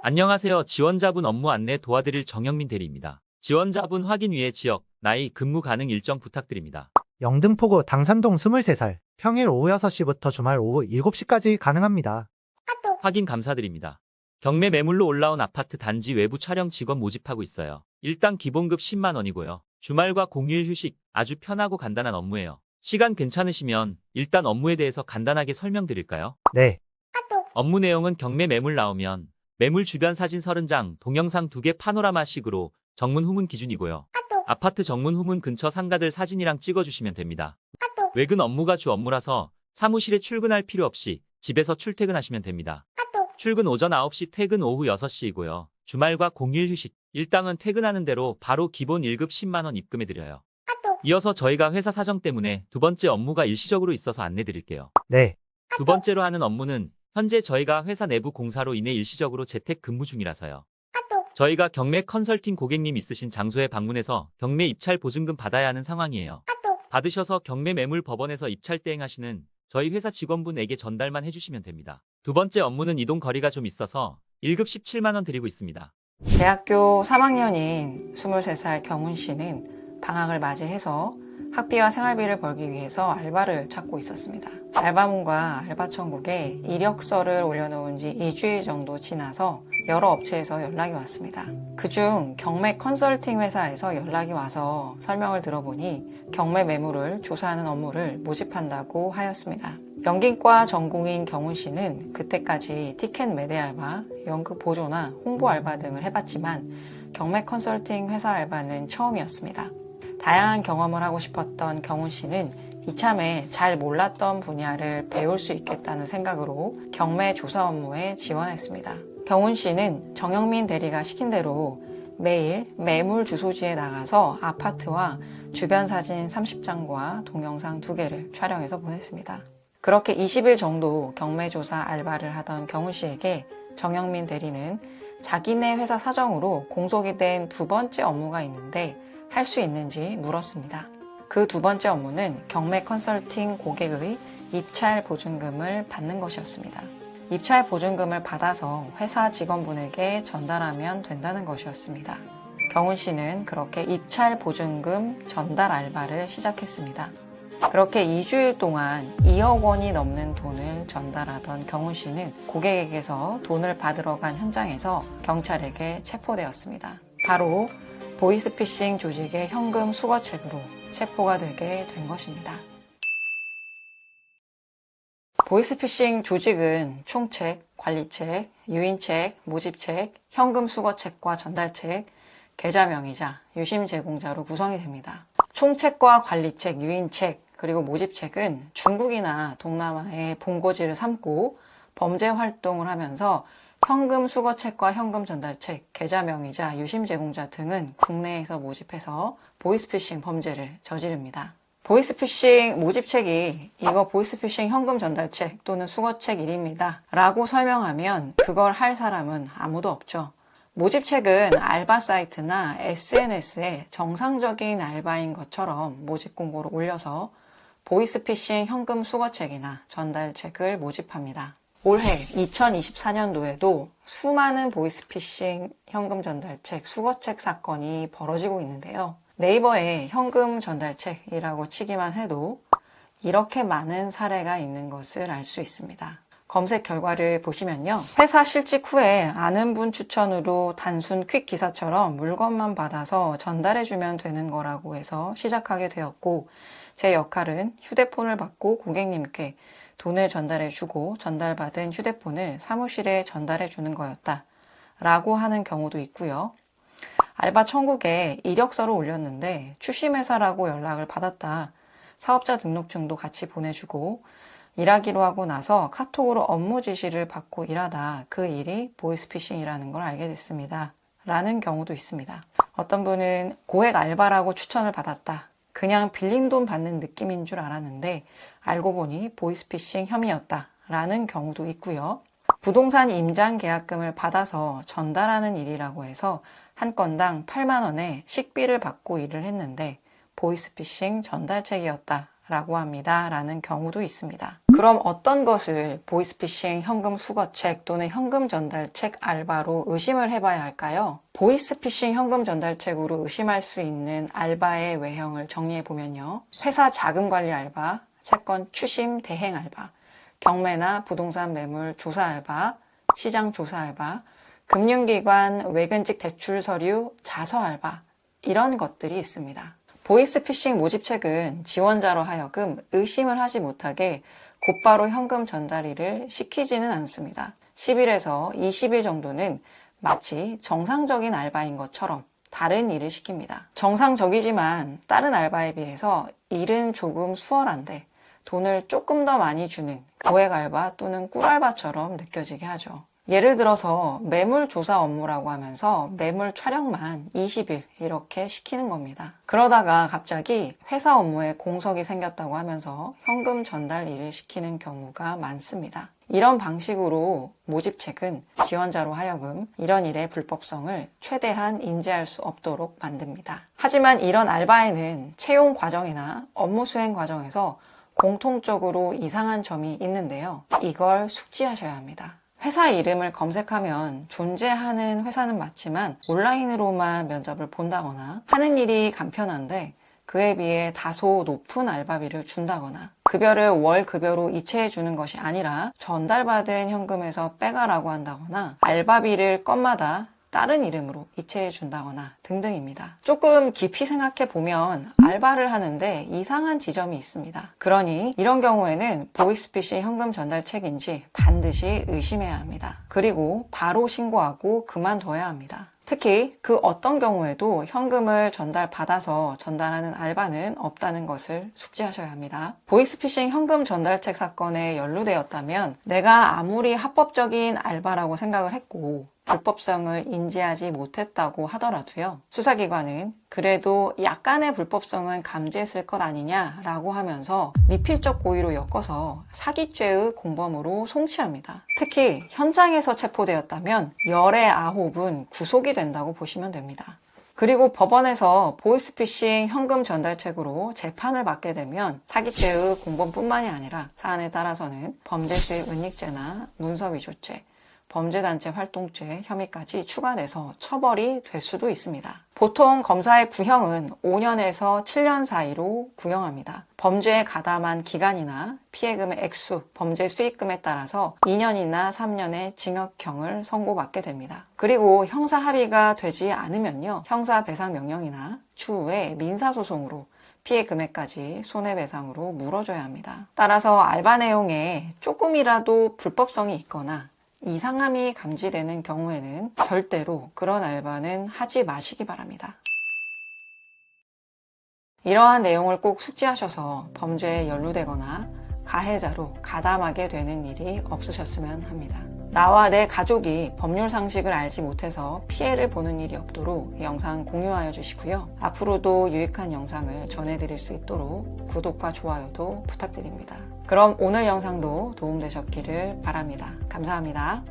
안녕하세요. 지원자분 업무 안내 도와드릴 정영민 대리입니다. 지원자분 확인 위에 지역, 나이, 근무 가능 일정 부탁드립니다. 영등포구 당산동 23살, 평일 오후 6시부터 주말 오후 7시까지 가능합니다. 확인 감사드립니다. 경매 매물로 올라온 아파트 단지 외부 촬영 직원 모집하고 있어요. 일당 기본급 10만 원이고요. 주말과 공휴일 휴식, 아주 편하고 간단한 업무예요. 시간 괜찮으시면 일단 업무에 대해서 간단하게 설명드릴까요? 네, 업무 내용은 경매 매물 나오면 매물 주변 사진 30장, 동영상 2개 파노라마식으로 정문 후문 기준이고요. 아파트 정문 후문 근처 상가들 사진이랑 찍어주시면 됩니다. 외근 업무가 주 업무라서 사무실에 출근할 필요 없이 집에서 출퇴근하시면 됩니다. 출근 오전 9시, 퇴근 오후 6시이고요. 주말과 공휴일 휴식, 일당은 퇴근하는 대로 바로 기본 1급 10만 원 입금해드려요. 이어서 저희가 회사 사정 때문에 두 번째 업무가 일시적으로 있어서 안내드릴게요. 네, 두 번째로 하는 업무는 현재 저희가 회사 내부 공사로 인해 일시적으로 재택 근무 중이라서요. 저희가 경매 컨설팅 고객님 있으신 장소에 방문해서 경매 입찰 보증금 받아야 하는 상황이에요. 받으셔서 경매 매물 법원에서 입찰 대행하시는 저희 회사 직원분에게 전달만 해주시면 됩니다. 두 번째 업무는 이동 거리가 좀 있어서 1급 17만 원 드리고 있습니다. 대학교 3학년인 23살 경훈 씨는 방학을 맞이해서 학비와 생활비를 벌기 위해서 알바를 찾고 있었습니다. 알바문과 알바천국에 이력서를 올려놓은 지 2주일 정도 지나서 여러 업체에서 연락이 왔습니다. 그중 경매 컨설팅 회사에서 연락이 와서 설명을 들어보니 경매 매물을 조사하는 업무를 모집한다고 하였습니다. 연기과 전공인 경훈 씨는 그때까지 티켓 매대 알바, 연극 보조나 홍보 알바 등을 해봤지만 경매 컨설팅 회사 알바는 처음이었습니다. 다양한 경험을 하고 싶었던 경훈 씨는 이참에 잘 몰랐던 분야를 배울 수 있겠다는 생각으로 경매 조사 업무에 지원했습니다. 경훈 씨는 정영민 대리가 시킨 대로 매일 매물 주소지에 나가서 아파트와 주변 사진 30장과 동영상 2개를 촬영해서 보냈습니다. 그렇게 20일 정도 경매조사 알바를 하던 경훈 씨에게 정영민 대리는 자기네 회사 사정으로 공석이 된 두 번째 업무가 있는데 할 수 있는지 물었습니다. 그 두 번째 업무는 경매 컨설팅 고객의 입찰 보증금을 받는 것이었습니다. 입찰 보증금을 받아서 회사 직원분에게 전달하면 된다는 것이었습니다. 경훈 씨는 그렇게 입찰 보증금 전달 알바를 시작했습니다. 그렇게 2주일 동안 2억 원이 넘는 돈을 전달하던 경훈 씨는 고객에게서 돈을 받으러 간 현장에서 경찰에게 체포되었습니다. 바로 보이스피싱 조직의 현금 수거책으로 체포가 되게 된 것입니다. 보이스피싱 조직은 총책, 관리책, 유인책, 모집책, 현금 수거책과 전달책, 계좌명의자, 유심 제공자로 구성이 됩니다. 총책과 관리책, 유인책, 그리고 모집책은 중국이나 동남아의 본거지를 삼고 범죄 활동을 하면서 현금 수거책과 현금 전달책, 계좌명의자, 유심 제공자 등은 국내에서 모집해서 보이스피싱 범죄를 저지릅니다. 보이스피싱 모집책이 이거 보이스피싱 현금 전달책 또는 수거책 1입니다 라고 설명하면 그걸 할 사람은 아무도 없죠. 모집책은 알바 사이트나 SNS에 정상적인 알바인 것처럼 모집 공고를 올려서 보이스피싱 현금 수거책이나 전달책을 모집합니다. 올해 2024년도에도 수많은 보이스피싱 현금 전달책, 수거책 사건이 벌어지고 있는데요. 네이버에 현금 전달책이라고 치기만 해도 이렇게 많은 사례가 있는 것을 알 수 있습니다. 검색 결과를 보시면요. 회사 실직 후에 아는 분 추천으로 단순 퀵 기사처럼 물건만 받아서 전달해주면 되는 거라고 해서 시작하게 되었고 제 역할은 휴대폰을 받고 고객님께 돈을 전달해주고 전달받은 휴대폰을 사무실에 전달해주는 거였다 라고 하는 경우도 있고요. 알바 천국에 이력서를 올렸는데 추심회사라고 연락을 받았다. 사업자 등록증도 같이 보내주고 일하기로 하고 나서 카톡으로 업무 지시를 받고 일하다 그 일이 보이스피싱이라는 걸 알게 됐습니다. 라는 경우도 있습니다. 어떤 분은 고액 알바라고 추천을 받았다. 그냥 빌린 돈 받는 느낌인 줄 알았는데 알고 보니 보이스피싱 혐의였다 라는 경우도 있고요. 부동산 임장 계약금을 받아서 전달하는 일이라고 해서 한 건당 8만 원의 식비를 받고 일을 했는데 보이스피싱 전달책이었다 라고 합니다 라는 경우도 있습니다. 그럼 어떤 것을 보이스피싱, 현금 수거책 또는 현금 전달책 알바로 의심을 해봐야 할까요? 보이스피싱 현금 전달책으로 의심할 수 있는 알바의 외형을 정리해보면요. 회사 자금 관리 알바, 채권 추심 대행 알바, 경매나 부동산 매물 조사 알바, 시장 조사 알바, 금융기관 외근직 대출 서류 자서 알바, 이런 것들이 있습니다. 보이스피싱 모집책은 지원자로 하여금 의심을 하지 못하게 곧바로 현금 전달일을 시키지는 않습니다. 10일에서 20일 정도는 마치 정상적인 알바인 것처럼 다른 일을 시킵니다. 정상적이지만 다른 알바에 비해서 일은 조금 수월한데 돈을 조금 더 많이 주는 고액 알바 또는 꿀알바처럼 느껴지게 하죠. 예를 들어서 매물 조사 업무라고 하면서 매물 촬영만 20일 이렇게 시키는 겁니다. 그러다가 갑자기 회사 업무에 공석이 생겼다고 하면서 현금 전달 일을 시키는 경우가 많습니다. 이런 방식으로 모집책은 지원자로 하여금 이런 일의 불법성을 최대한 인지할 수 없도록 만듭니다. 하지만 이런 알바에는 채용 과정이나 업무 수행 과정에서 공통적으로 이상한 점이 있는데요. 이걸 숙지하셔야 합니다. 회사 이름을 검색하면 존재하는 회사는 맞지만 온라인으로만 면접을 본다거나 하는 일이 간편한데 그에 비해 다소 높은 알바비를 준다거나 급여를 월 급여로 이체해 주는 것이 아니라 전달받은 현금에서 빼가라고 한다거나 알바비를 건마다 다른 이름으로 이체해 준다거나 등등입니다. 조금 깊이 생각해 보면 알바를 하는데 이상한 지점이 있습니다. 그러니 이런 경우에는 보이스피싱 현금 전달책인지 반드시 의심해야 합니다. 그리고 바로 신고하고 그만둬야 합니다. 특히 그 어떤 경우에도 현금을 전달받아서 전달하는 알바는 없다는 것을 숙지하셔야 합니다. 보이스피싱 현금 전달책 사건에 연루되었다면 내가 아무리 합법적인 알바라고 생각을 했고 불법성을 인지하지 못했다고 하더라도요. 수사기관은 그래도 약간의 불법성은 감지했을 것 아니냐라고 하면서 미필적 고의로 엮어서 사기죄의 공범으로 송치합니다. 특히 현장에서 체포되었다면 열의 9은 구속이 된다고 보시면 됩니다. 그리고 법원에서 보이스피싱 현금 전달책으로 재판을 받게 되면 사기죄의 공범뿐만이 아니라 사안에 따라서는 범죄수의 은닉죄나 문서위조죄, 범죄단체 활동죄 혐의까지 추가돼서 처벌이 될 수도 있습니다. 보통 검사의 구형은 5년에서 7년 사이로 구형합니다. 범죄에 가담한 기간이나 피해금의 액수, 범죄 수익금에 따라서 2년이나 3년의 징역형을 선고받게 됩니다. 그리고 형사 합의가 되지 않으면요, 형사배상명령이나 추후에 민사소송으로 피해 금액까지 손해배상으로 물어줘야 합니다. 따라서 알바 내용에 조금이라도 불법성이 있거나 이상함이 감지되는 경우에는 절대로 그런 알바는 하지 마시기 바랍니다. 이러한 내용을 꼭 숙지하셔서 범죄에 연루되거나 가해자로 가담하게 되는 일이 없으셨으면 합니다. 나와 내 가족이 법률 상식을 알지 못해서 피해를 보는 일이 없도록 영상 공유하여 주시고요. 앞으로도 유익한 영상을 전해드릴 수 있도록 구독과 좋아요도 부탁드립니다. 그럼 오늘 영상도 도움되셨기를 바랍니다. 감사합니다.